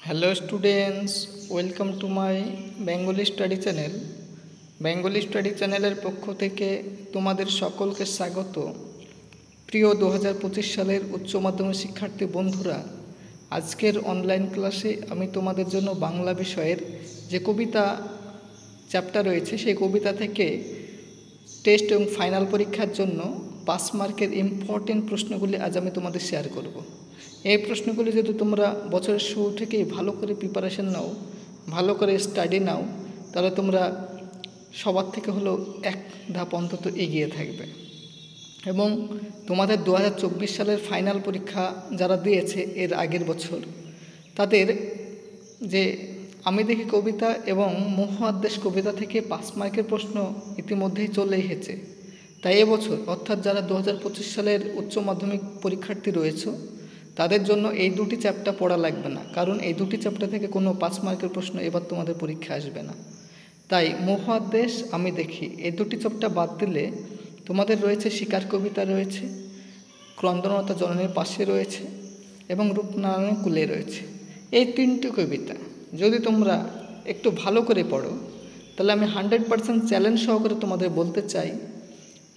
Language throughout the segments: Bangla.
Hello students, welcome to my Bengali study channel. Bengali study চ্যানেলের পক্ষ থেকে তোমাদের সকলকে স্বাগত। প্রিয় 2025 সালের উচ্চ মাধ্যমিক শিক্ষার্থী বন্ধুরা, আজকের অনলাইন ক্লাসে আমি তোমাদের জন্য বাংলা বিষয়ের যে কবিতা চ্যাপ্টার রয়েছে সেই কবিতা থেকে টেস্ট এবং ফাইনাল পরীক্ষার জন্য 5 মার্কের ইম্পর্টেন্ট প্রশ্নগুলি আজ আমি তোমাদের শেয়ার করব। এই প্রশ্নগুলি যদি তোমরা বছরের শুরু থেকেই ভালো করে প্রিপারেশন নাও, ভালো করে স্টাডি নাও, তাহলে তোমরা সবার থেকে হলেও এক ধাপ অন্তত এগিয়ে থাকবে। এবং তোমাদের 2024 সালের ফাইনাল পরীক্ষা যারা দিয়েছে এর আগের বছর, তাদের যে আমি দেখি কবিতা এবং মহাদ্দেশ কবিতা থেকে 5 মার্কের প্রশ্ন ইতিমধ্যেই চলে এসেছে। তাই এবছর অর্থাৎ যারা 2025 সালের উচ্চ মাধ্যমিক পরীক্ষার্থী রয়েছে তাদের জন্য এই দুটি চ্যাপ্টার পড়া লাগবে না, কারণ এই দুটি চ্যাপ্টার থেকে কোনো 5 মার্কের প্রশ্ন এবার তোমাদের পরীক্ষা আসবে না। তাই মহাদ্দেশ আমি দেখি এই দুটি চ্যাপ্টার বাদ দিলে তোমাদের রয়েছে শিকার কবিতা রয়েছে, ক্রন্দনতা জননীর পাশে রয়েছে এবং রূপনারায়ণের কুলে রয়েছে। এই তিনটি কবিতা যদি তোমরা একটু ভালো করে পড়ো তাহলে আমি 100% চ্যালেঞ্জ সহকারে তোমাদের বলতে চাই,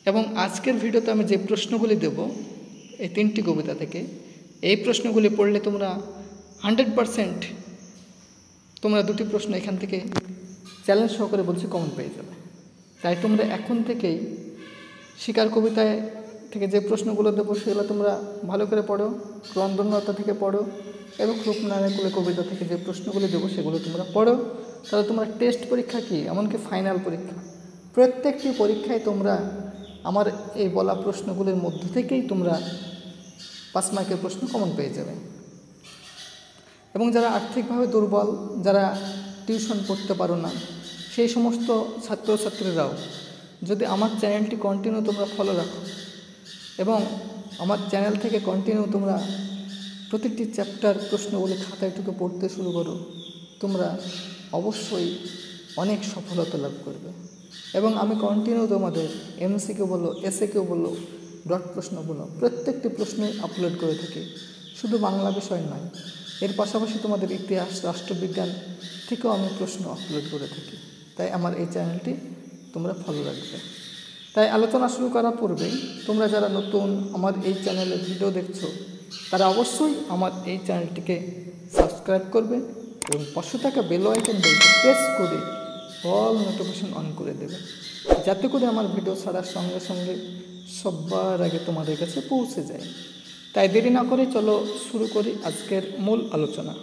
এবং আজকের ভিডিওতে আমি যে প্রশ্নগুলি দেব এই তিনটি কবিতা থেকে, এই প্রশ্নগুলি পড়লে তোমরা 100% তোমরা দুটি প্রশ্ন এখান থেকে চ্যালেঞ্জ সহকারে বলছি কমন পেয়ে যাবে। তাই তোমরা এখন থেকেই শিকার কবিতায় থেকে যে প্রশ্নগুলো দেবো সেগুলো তোমরা ভালো করে পড়ো, ক্রন্দনতা থেকে পড়ো এবং রূপনারায়ণ কুলে কবিতা থেকে যে প্রশ্নগুলি দেবো সেগুলো তোমরা পড়ো। তাহলে তোমরা টেস্ট পরীক্ষা কি এমনকি ফাইনাল পরীক্ষা প্রত্যেকটি পরীক্ষায় তোমরা আমার এই বলা প্রশ্নগুলির মধ্য থেকেই তোমরা 5 মার্কের প্রশ্ন কমন পেয়ে যাবে। এবং যারা আর্থিকভাবে দুর্বল, যারা টিউশন পড়তে পারো না, সেই সমস্ত ছাত্রছাত্রীরাও যদি আমার চ্যানেলটি কন্টিনিউ তোমরা ফলো রাখো এবং আমার চ্যানেল থেকে কন্টিনিউ তোমরা প্রতিটি চ্যাপ্টার প্রশ্নগুলি খাতায় টুকে পড়তে শুরু করো, তোমরা অবশ্যই অনেক সফলতা লাভ করবে। এবং আমি কন্টিনিউ তোমাদের এমসিকিউ বলো, এসএকিউ বলো, ডট প্রশ্ন বলো, প্রত্যেকটি প্রশ্নে আপলোড করে থাকি। শুধু বাংলা বিষয় নয়, এর পাশাপাশি তোমাদের ইতিহাস, রাষ্ট্রবিজ্ঞান থেকেও আমি প্রশ্ন আপলোড করে থাকি। তাই আমার এই চ্যানেলটি তোমরা ফলো রাখবে। তাই আলোচনা শুরু করার পূর্বেই তোমরা যারা নতুন আমার এই চ্যানেলে ভিডিও দেখছো তারা অবশ্যই আমার এই চ্যানেলটিকে সাবস্ক্রাইব করবে এবং পাশে থাকা বেল আইকন বলতে প্রেস করে অল নোটিফিকেশন অন করে দেবে, যাতে করে আমার ভিডিও ছাড়ার সঙ্গে সঙ্গে সবার আগে তোমাদের কাছে পৌঁছে যায়। তাই দেরি না করে চলো শুরু করি আজকের মূল আলোচনা।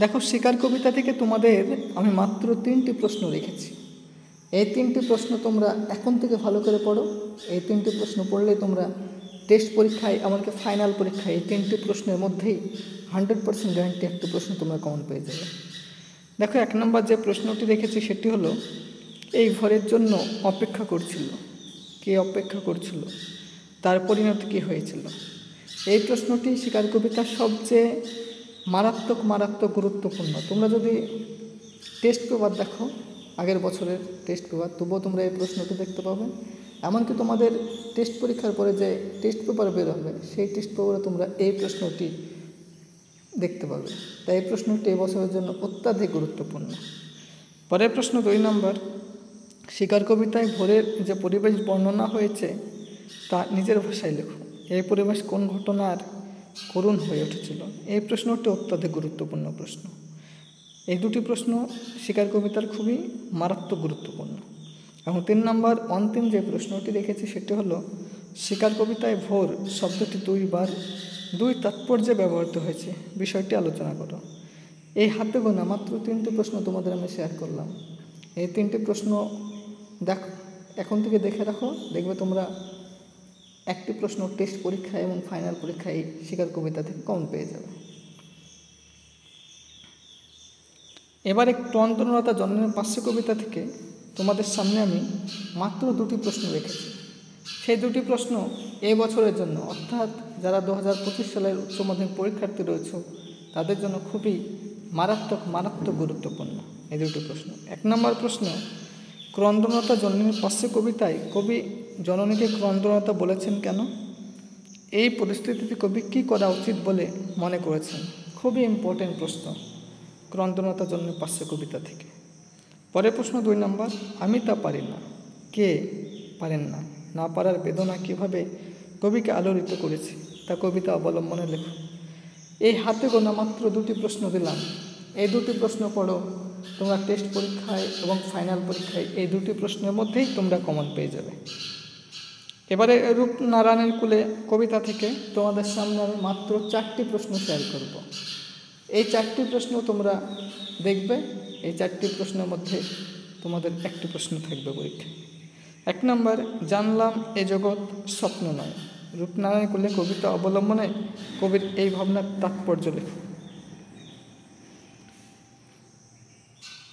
দেখো, শিকার কবিতা থেকে তোমাদের আমি মাত্র 3টি প্রশ্ন রেখেছি। এই 3টি প্রশ্ন তোমরা এখন থেকে ভালো করে পড়ো। এই 3টি প্রশ্ন পড়লেই তোমরা টেস্ট পরীক্ষায় এমনকি ফাইনাল পরীক্ষায় এই 3টি প্রশ্নের মধ্যেই 100% গ্যারান্টি একটি প্রশ্ন তোমরা কমন পেয়ে যাবে। দেখো, 1 নম্বর যে প্রশ্নটি রেখেছি সেটি হলো, এই ঘরের জন্য অপেক্ষা করছিল, কে অপেক্ষা করছিল, তার পরিণতি কী হয়েছিল? এই প্রশ্নটি শিকার কবিতার সবচেয়ে মারাত্মক গুরুত্বপূর্ণ। তোমরা যদি টেস্ট পেপার দেখো, আগের বছরের টেস্ট পেপার, তবুও তোমরা এই প্রশ্নটি দেখতে পাবে। এমনকি তোমাদের টেস্ট পরীক্ষার পরে যে টেস্ট পেপার বের হবে সেই টেস্ট পেপারে তোমরা এই প্রশ্নটি দেখতে পাবে। তাই এই প্রশ্নটি এই বছরের জন্য অত্যাধিক গুরুত্বপূর্ণ। পরের প্রশ্ন 2 নম্বর, শিকার কবিতায় ভোরের যে পরিবেশ বর্ণনা হয়েছে তা নিজের ভাষায় লেখো। এই পরিবেশ কোন ঘটনার করুণ হয়ে উঠেছিল? এই প্রশ্নটি অত্যাধিক গুরুত্বপূর্ণ প্রশ্ন। এই দুটি প্রশ্ন শিকার কবিতার খুবই মারাত্মক গুরুত্বপূর্ণ। এবং 3 নম্বর অন্তিম যে প্রশ্নটি রেখেছি সেটি হলো, শিকার কবিতায় ভোর শব্দটি 2 বার 2 তাৎপর্যে ব্যবহৃত হয়েছে, বিষয়টি আলোচনা করো। এই হাতে গোনা মাত্র 3টি প্রশ্ন তোমাদের আমি শেয়ার করলাম। এই 3টি প্রশ্ন দেখো, এখন থেকে দেখে রাখো, দেখবে তোমরা একটি প্রশ্ন টেস্ট পরীক্ষায় এবং ফাইনাল পরীক্ষায় শিকার কবিতা থেকে কমন পেয়ে যাবে। এবারে ক্রন্দনতা জননীর পার্শ্ব কবিতা থেকে তোমাদের সামনে আমি মাত্র 2টি প্রশ্ন রেখেছি। সেই 2টি প্রশ্ন এই বছরের জন্য, অর্থাৎ যারা 2025 সালের উচ্চ মাধ্যমিক পরীক্ষার্থী রয়েছে তাদের জন্য খুবই মারাত্মক গুরুত্বপূর্ণ এই 2টি প্রশ্ন। 1 নম্বর প্রশ্ন, ক্রন্দনতা জননীর পার্শ্ব কবিতায় কবি জননীকে ক্রন্দনতা বলেছেন কেন? এই পরিস্থিতিতে কবি কী করা উচিত বলে মনে করেছেন? খুবই ইম্পর্টেন্ট প্রশ্ন, ক্রন্দনতা জন্য 500 কবিতা থেকে। পরের প্রশ্ন 2 নম্বর, আমি তা পারি না, কে পারেন না? না পারার বেদনা কীভাবে কবিকে আলোড়িত করেছে তা কবিতা অবলম্বনে লেখো। এই হাতে গোনা মাত্র 2টি প্রশ্ন দিলাম, এই 2টি প্রশ্ন পড়ো, তোমরা টেস্ট পরীক্ষায় এবং ফাইনাল পরীক্ষায় এই 2টি প্রশ্নের মধ্যেই তোমরা কমন পেয়ে যাবে। এবারে রূপনারায়ণের কুলে কবিতা থেকে তোমাদের সামনে আমি মাত্র 4টি প্রশ্ন শেয়ার করব। এই 4টি প্রশ্ন তোমরা দেখবে, এই 4টি প্রশ্নের মধ্যে তোমাদের 1টি প্রশ্ন থাকবে পরীক্ষায়। 1 নম্বর, জানলাম এ জগৎ স্বপ্ন নয়। রূপনারায়ণ কুলে কবিতা অবলম্বনে কবির এই ভাবনার তাৎপর্য লেখো।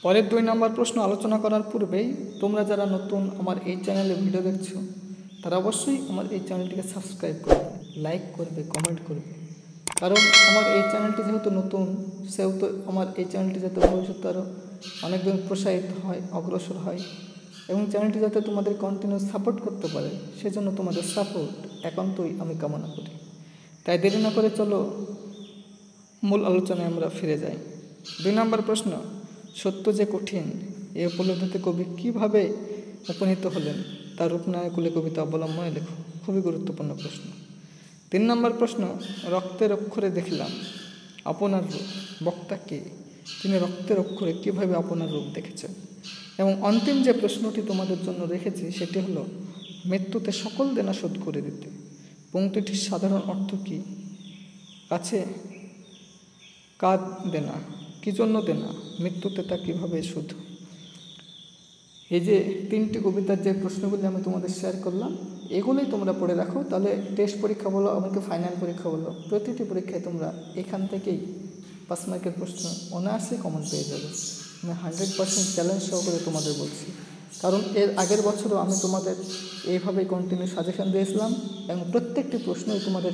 পরের 2 নম্বর প্রশ্ন আলোচনা করার পূর্বেই তোমরা যারা নতুন আমার এই চ্যানেলে ভিডিও দেখছো তারা অবশ্যই আমার এই চ্যানেলটিকে সাবস্ক্রাইব করবে, লাইক করবে, কমেন্ট করবে। কারণ আমার এই চ্যানেলটি যেহেতু নতুন, সেহেতু আমার এই চ্যানেলটি যাতে ভবিষ্যতে আরও অনেকদিন প্রসারিত হয়, অগ্রসর হয় এবং চ্যানেলটি যাতে তোমাদের কন্টিনিউ সাপোর্ট করতে পারে, সেজন্য তোমাদের সাপোর্ট একান্তই আমি কামনা করি। তাই দেরি না করে চলো মূল আলোচনায় আমরা ফিরে যাই। 2 নম্বর প্রশ্ন, সত্য যে কঠিন, এই উপলব্ধিতে কবি কীভাবে উপনীত হলেন তা রূপনারায়ণ কুলে কবিতা অবলম্বনে লেখো। খুবই গুরুত্বপূর্ণ প্রশ্ন। 3 নম্বর প্রশ্ন, রক্তের অক্ষরে দেখলাম আপনার রূপ। বক্তা কে? তিনি রক্তের অক্ষরে কীভাবে আপনার রূপ দেখেছেন? এবং অন্তিম যে প্রশ্নটি তোমাদের জন্য রেখেছি সেটি হলো, মৃত্যুতে সকল দেনা শোধ করে দিতে। পংক্তিটির সাধারণ অর্থ কী? কাছে কার দেনা, কী জন্য দেনা, মৃত্যুতে তা কীভাবে শোধ? এই যে 3টি কবিতার যে প্রশ্নগুলি আমি তোমাদের শেয়ার করলাম, এগুলোই তোমরা পড়ে রাখো, তাহলে টেস্ট পরীক্ষা বলো, আমাকে ফাইনাল পরীক্ষা বলো, প্রতিটি পরীক্ষায় তোমরা এখান থেকেই 5 মার্কের প্রশ্ন অনায়াসে কমন পেয়ে যাবে। আমি 100% চ্যালেঞ্জ সহকারে তোমাদের বলছি, কারণ এর আগের বছরও আমি তোমাদের এইভাবেই কন্টিনিউ সাজেশন দিয়েছিলাম এবং প্রত্যেকটি প্রশ্নই তোমাদের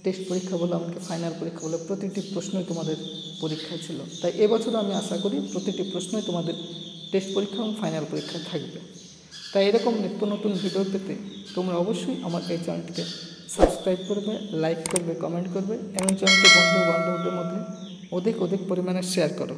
টেস্ট পরীক্ষা বলো, আমাকে ফাইনাল পরীক্ষা বলো, প্রতিটি প্রশ্নই তোমাদের পরীক্ষায় ছিল। তাই এবছরও আমি আশা করি প্রতিটি প্রশ্নই তোমাদের টেস্ট পরীক্ষা এবং ফাইনাল পরীক্ষায় থাকবে। তাই এরকম নিত্য নতুন ভিডিও পেতে তোমরা অবশ্যই আমার এই চ্যানেলটিকে সাবস্ক্রাইব করবে, লাইক করবে, কমেন্ট করবে এবং চ্যানেলটি বন্ধু বান্ধবদের মধ্যে অধিক পরিমাণে শেয়ার করো।